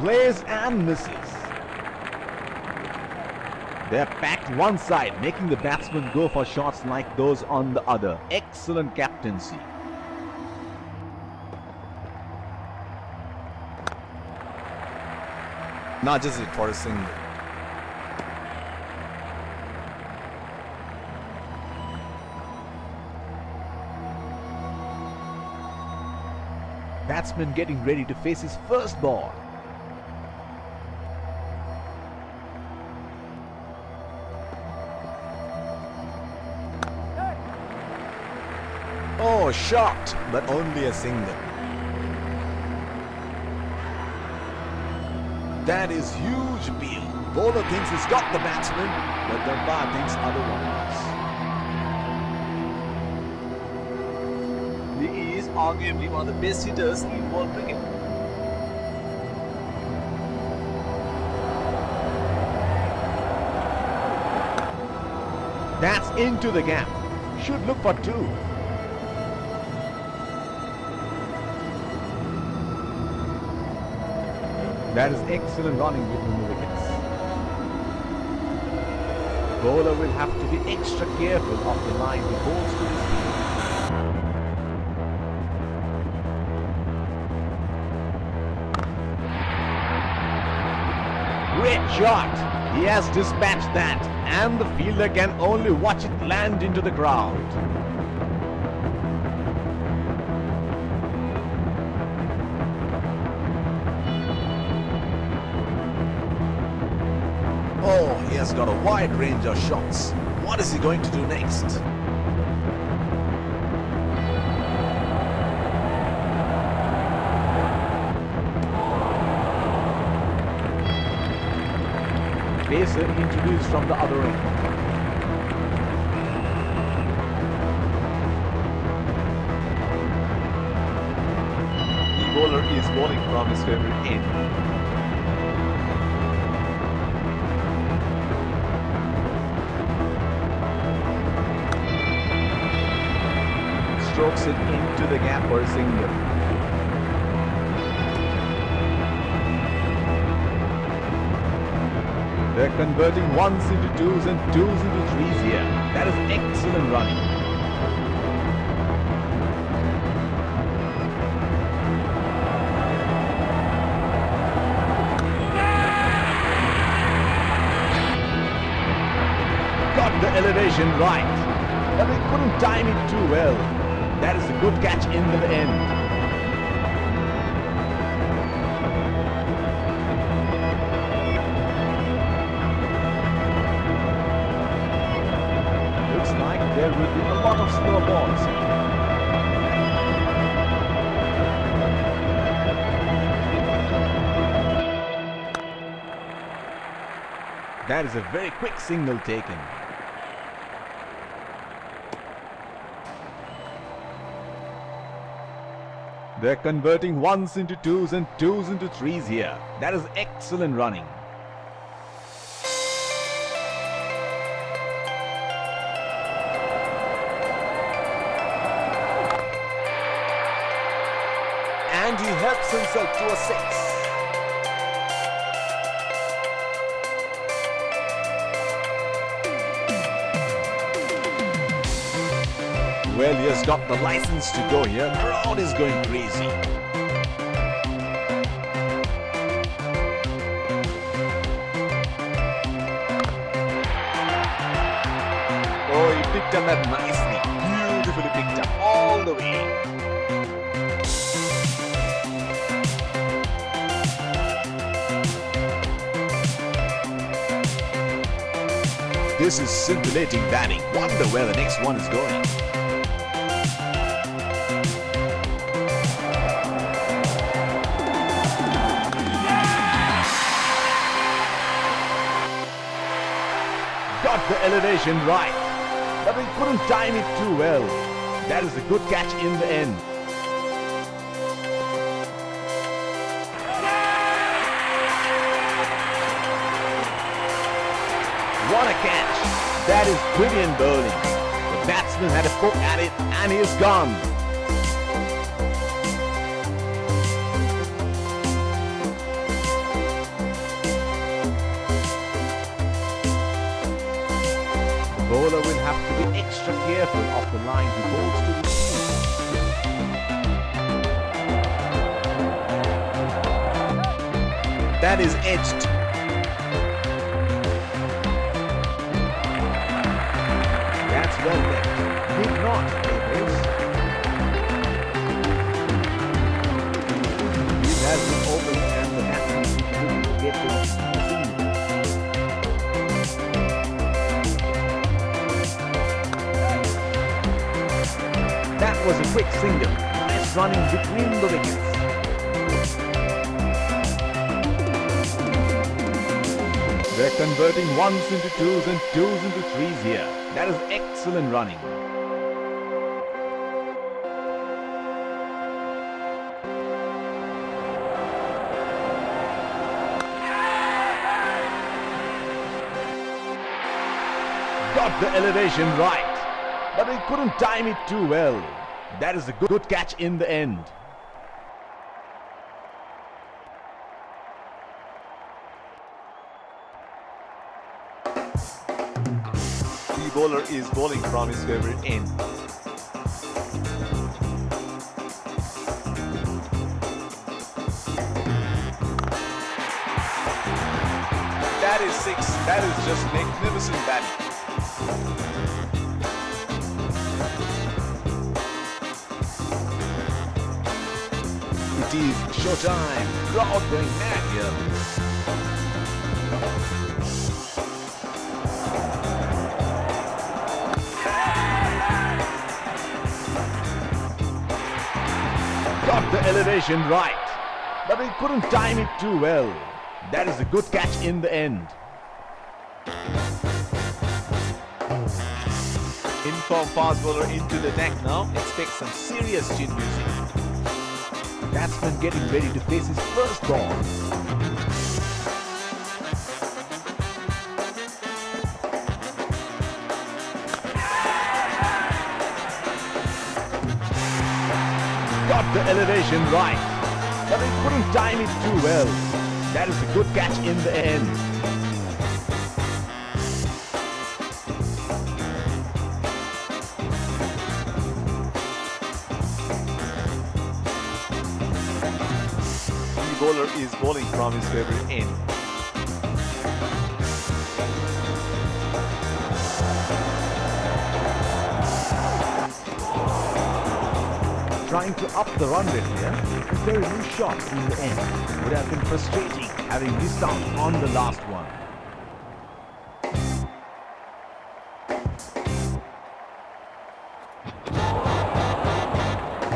plays and misses. They're packed one side, making the batsmen go for shots like those on the other. Excellent captaincy. Nudges it for a single. Batsman getting ready to face his first ball. Oh, shot, but only a single. That is huge appeal. Bowler thinks he's got the batsman, but the umpire thinks otherwise. He is arguably one of the best hitters in world cricket. That's into the gap. Should look for two. That is excellent running between the wickets. Bowler will have to be extra careful of the line he bowls to his field. Great shot! He has dispatched that, and the fielder can only watch it land into the crowd. Oh, he has got a wide range of shots. What is he going to do next? Pacer introduced from the other end. The bowler is bowling from his favorite end. Strokes it into the gap for a single. They're converting ones into twos and twos into threes here. That is excellent running. Got the elevation right, but they couldn't time it too well. That is a good catch in the end. There will be a lot of slow balls. That is a very quick signal taken. They're converting ones into twos and twos into threes here. That is excellent running. And he helps himself to a six. Well, he has got the license to go here. Crowd is going crazy. Oh, he picked up that nicely. Beautifully picked up all the way. This is scintillating batting. Wonder where the next one is going. Got the elevation right, but they couldn't time it too well. That is a good catch in the end. What a catch! That is brilliant bowling. The batsman had a poke at it and he is gone. bowler will have to be extra careful of the line he bowls to the seam. That is edged. That's well left. Did not play this. It has been open and the batsman will get to the seam. That was a quick single. Nice running between the wickets. They're converting ones into twos and twos into threes here. That is excellent running. Got the elevation right, but he couldn't time it too well. That is a good catch in the end. The bowler is bowling from his favorite end. That is six. That is just magnificent batting. It is showtime. Crowd going mad here. Got the elevation right, but he couldn't time it too well. That is a good catch in the end. Inform fast bowler into the deck now. Expect some serious chin music. Batsman getting ready to face his first ball. Got the elevation right, but he couldn't time it too well. That is a good catch in the end. The bowler is bowling from his favorite end. Trying to up the run rate here. A very loose shot in the end. Would have been frustrating having missed out on the last one.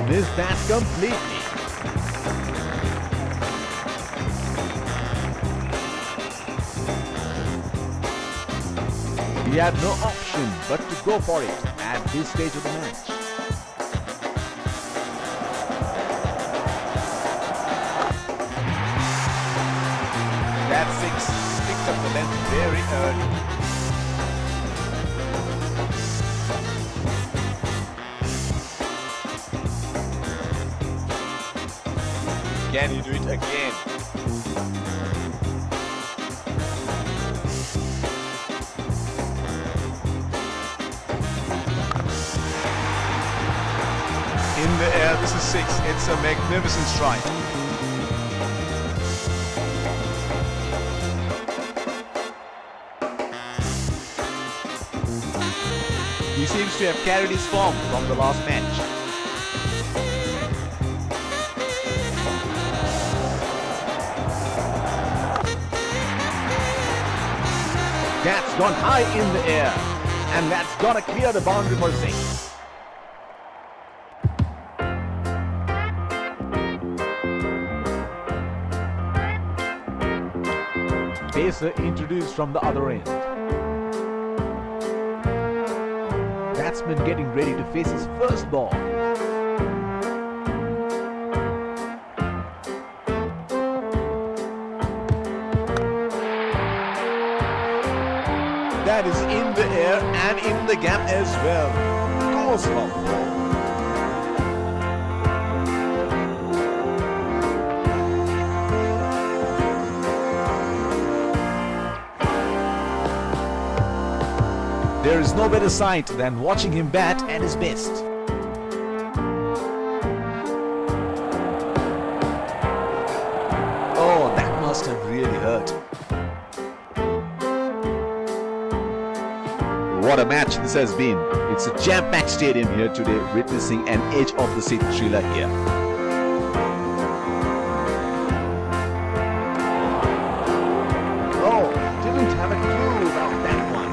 Missed that completely. He had no option but to go for it at this stage of the match. That six picked up the length very early. Can you do it again? In the air, this is six. It's a magnificent strike. He seems to have carried his form from the last match. That's gone high in the air, and that's gonna clear the boundary for six. Pacer introduced from the other end. Batsman getting ready to face his first ball. That is in the air and in the gap as well. Goes for four. There is no better sight than watching him bat at his best. Oh, that must have really hurt. What a match this has been. It's a jam-packed stadium here today, witnessing an edge-of-the-seat thriller here. Oh, didn't have a clue about that one.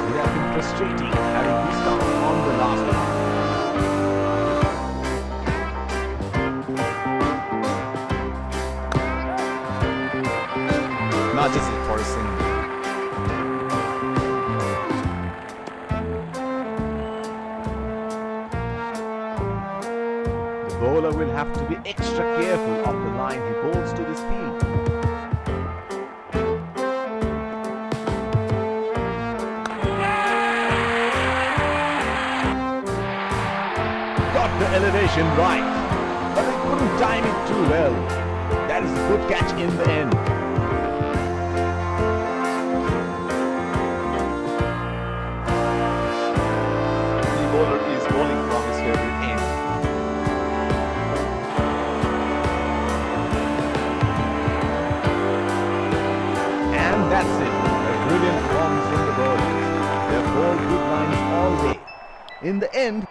Would have been frustrating having missed out on the last one. Not just for a single. The bowler will have to be extra careful of the line he bowls to this field. Got the elevation right, but they couldn't time it too well. That is a good catch in the end. The bowler is bowling from his favorite end. And that's it. A brilliant performance from the bowlers. They've bowled good lines all day. In the end,